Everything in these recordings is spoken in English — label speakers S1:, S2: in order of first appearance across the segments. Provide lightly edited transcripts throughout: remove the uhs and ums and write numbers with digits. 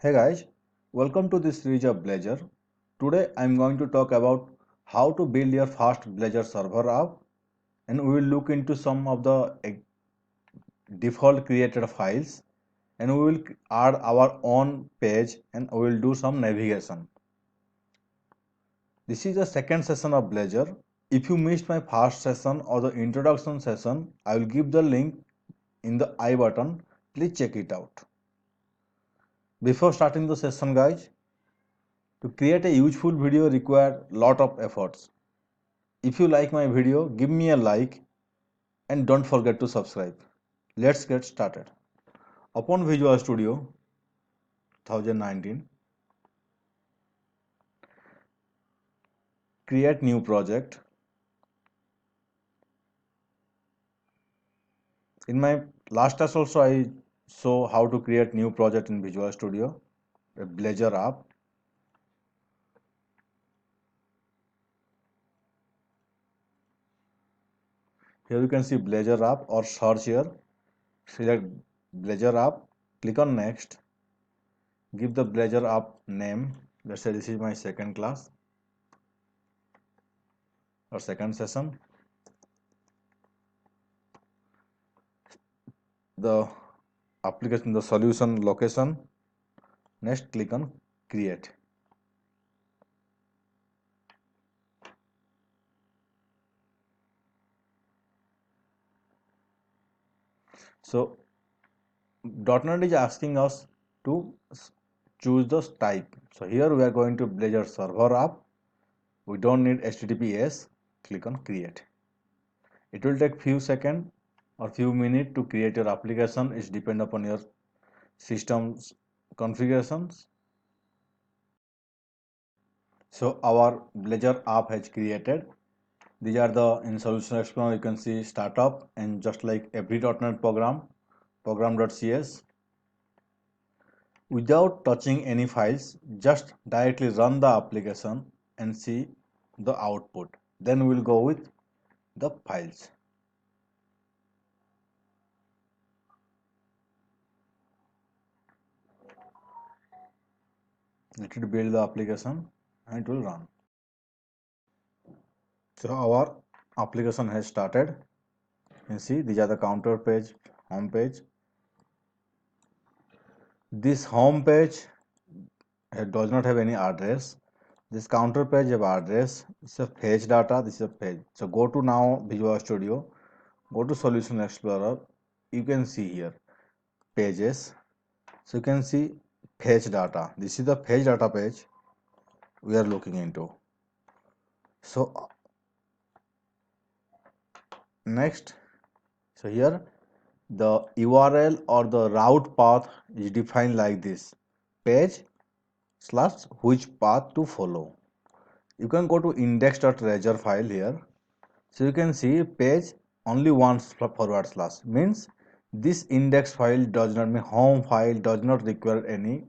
S1: Hey guys, welcome to this series of Blazor. Today I'm going to talk about how to build your fast Blazor server app, and we will look into some of the default created files, and we will add our own page, and we will do some navigation. This is the second session of Blazor. If you missed my first session or the introduction session, I will give the link in the I button. Please check it out. Before starting the session guys, to create a useful video require lot of efforts. If you like my video, give me a like and don't forget to subscribe. Let's get started. Open Visual Studio 2019. Create new project. In my last class also I show how to create new project in Visual Studio, a Blazor app. Here you can see Blazor app or search here. Select Blazor app, click on next. Give the Blazor app name. Let's say this is my second class or second session. The application, the solution location. Next, click on create. So .NET is asking us to choose the type. So here we are going to Blazor server app. We don't need HTTPS. Click on create. It will take few seconds or few minutes to create your application. It depends upon your system's configurations. So our Blazor app has created. These are the in Solution Explorer you can see startup, and just like every .NET program.cs. Without touching any files, just directly run the application and see the output. Then we'll go with the files. Let it build the application and it will run. So our application has started. You can see these are the counter page, home page. This home page does not have any address. This counter page have address. This is a page data. This is a page. So go to now Visual Studio. Go to Solution Explorer. You can see here pages. So you can see page data. This is the page data page we are looking into. So next, so here the URL or the route path is defined like this: page slash which path to follow. You can go to index.razor file here. So you can see page only one forward slash, means this index file does not mean home file does not require any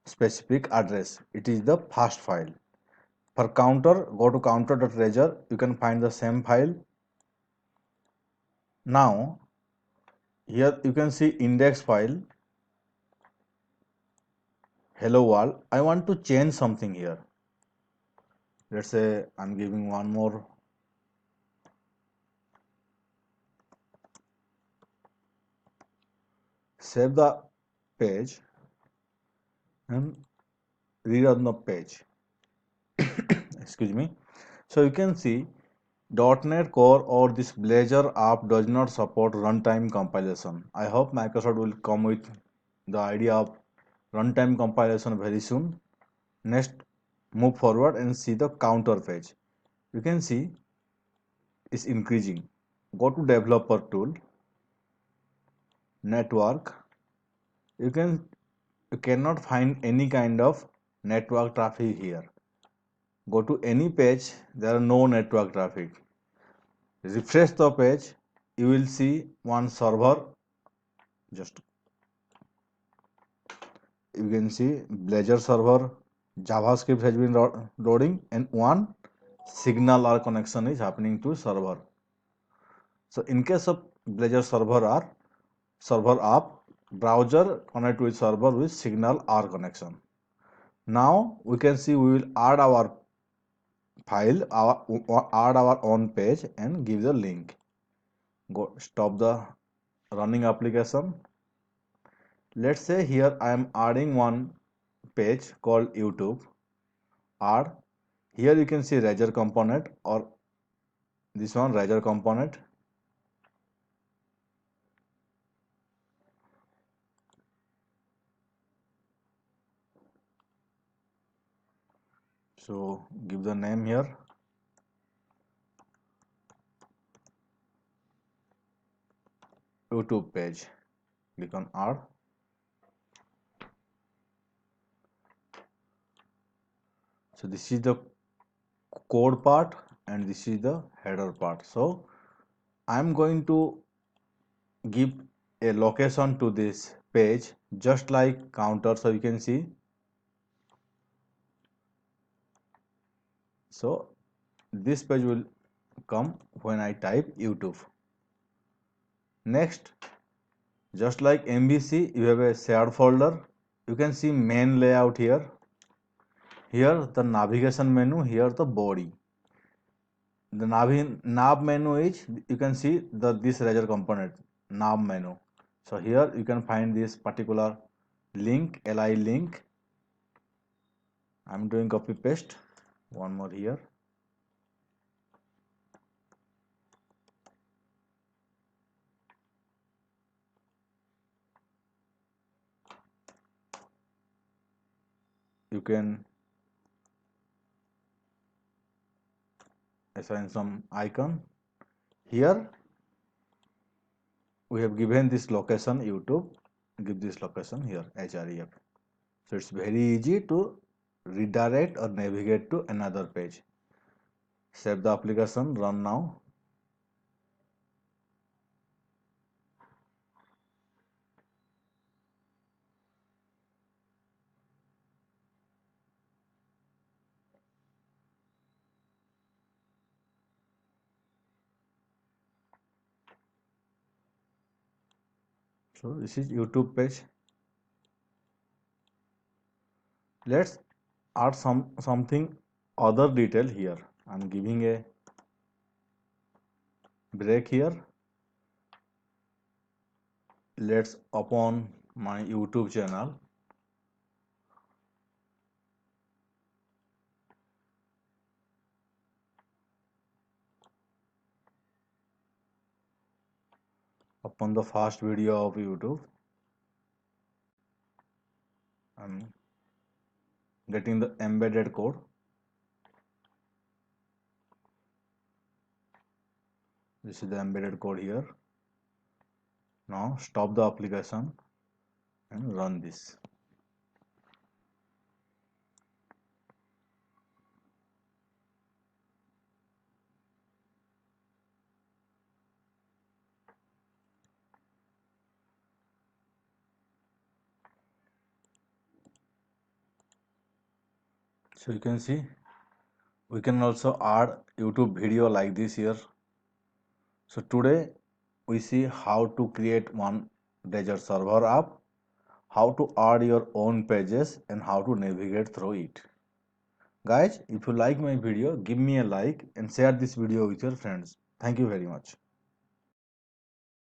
S1: specific address. It is the first file. For counter, go to counter.razor. You can find the same file. Now here you can see index file, hello world. I want to change something here. Let's say I'm giving one more. Save the page and rerun the page. Excuse me. So you can see .NET Core or this Blazor app does not support runtime compilation. I hope Microsoft will come with the idea of runtime compilation very soon. Next, move forward and see the counter page. You can see it's increasing. Go to developer tool, network. You cannot find any kind of network traffic here. Go to any page, there are no network traffic. Refresh the page, you will see one server. Just you can see Blazor server, JavaScript has been loading, and one signal or connection is happening to server. So in case of Blazor server app, browser connect with server with signal R connection. Now we can see we will add our file, add our own page and give the link. Go stop the running application. Let's say here I am adding one page called YouTube. Add. Here you can see Razor component or this one Razor component. So give the name here. YouTube page. Click on add. So this is the code part and this is the header part. So I'm going to give a location to this page just like counter, so you can see. So this page will come when I type YouTube. Next, just like MVC, you have a shared folder. You can see main layout here. Here the navigation menu, here the body. The nav menu is, you can see this Razor component nav menu. So here you can find this particular link, li link. I'm doing copy paste. One more here. You can assign some icon. Here we have given this location YouTube. Give this location here href. So it's very easy to redirect or navigate to another page. Save the application, run now. So this is YouTube page. Let's add something other detail here. I'm giving a break here. Let's open my YouTube channel. Open the first video of YouTube. I'm getting the embedded code. This is the embedded code here. Now stop the application and run this. So you can see we can also add YouTube video like this here. So today we see how to create one Razor server app, how to add your own pages and how to navigate through it. Guys, if you like my video, give me a like and share this video with your friends. Thank you very much.